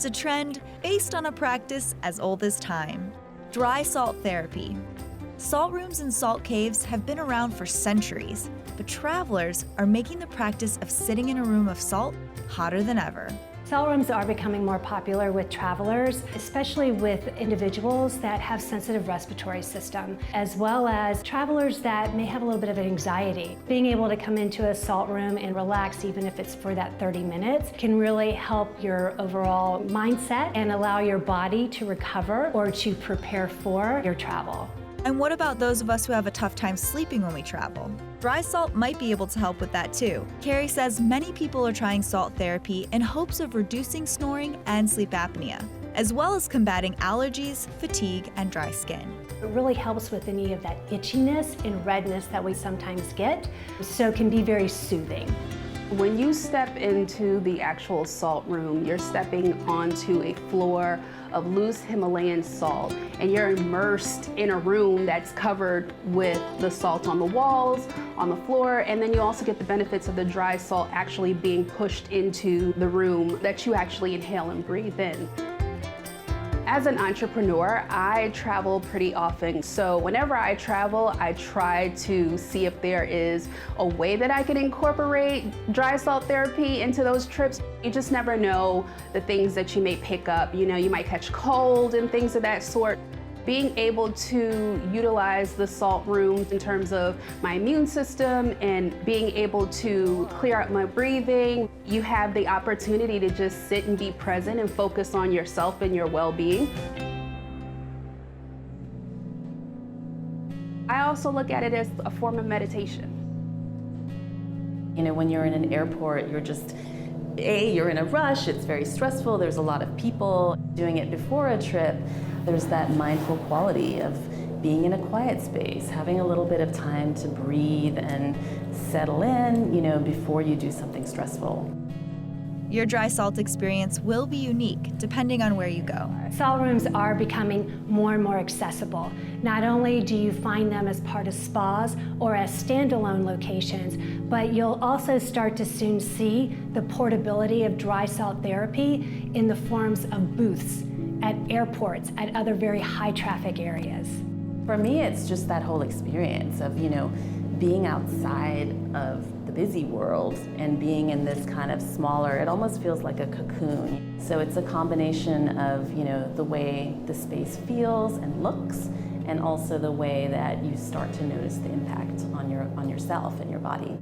It's a trend based on a practice as old as time: dry salt therapy. Salt rooms and salt caves have been around for centuries, but travelers are making the practice of sitting in a room of salt hotter than ever. Salt rooms are becoming more popular with travelers, especially with individuals that have sensitive respiratory system, as well as travelers that may have a little bit of anxiety. Being able to come into a salt room and relax, even if it's for that 30 minutes, can really help your overall mindset and allow your body to recover or to prepare for your travel. And what about those of us who have a tough time sleeping when we travel? Dry salt might be able to help with that too. Carrie says many people are trying salt therapy in hopes of reducing snoring and sleep apnea, as well as combating allergies, fatigue, and dry skin. It really helps with any of that itchiness and redness that we sometimes get, so it can be very soothing. When you step into the actual salt room, you're stepping onto a floor of loose Himalayan salt, and you're immersed in a room that's covered with the salt on the walls, on the floor, and then you also get the benefits of the dry salt actually being pushed into the room that you actually inhale and breathe in. As an entrepreneur, I travel pretty often. So whenever I travel, I try to see if there is a way that I can incorporate dry salt therapy into those trips. You just never know the things that you may pick up. You know, you might catch cold and things of that sort. Being able to utilize the salt room in terms of my immune system and being able to clear out my breathing, you have the opportunity to just sit and be present and focus on yourself and your well-being. I also look at it as a form of meditation. You know, when you're in an airport, you're in a rush, it's very stressful, there's a lot of people. Doing it before a trip, there's that mindful quality of being in a quiet space, having a little bit of time to breathe and settle in, you know, before you do something stressful. Your dry salt experience will be unique depending on where you go. Salt rooms are becoming more and more accessible. Not only do you find them as part of spas or as standalone locations, but you'll also start to soon see the portability of dry salt therapy in the forms of booths at airports, at other very high traffic areas. For me, it's just that whole experience of, you know, being outside of the busy world and being in this kind of smaller, it almost feels like a cocoon. So it's a combination of, you know, the way the space feels and looks, and also the way that you start to notice the impact on yourself and your body.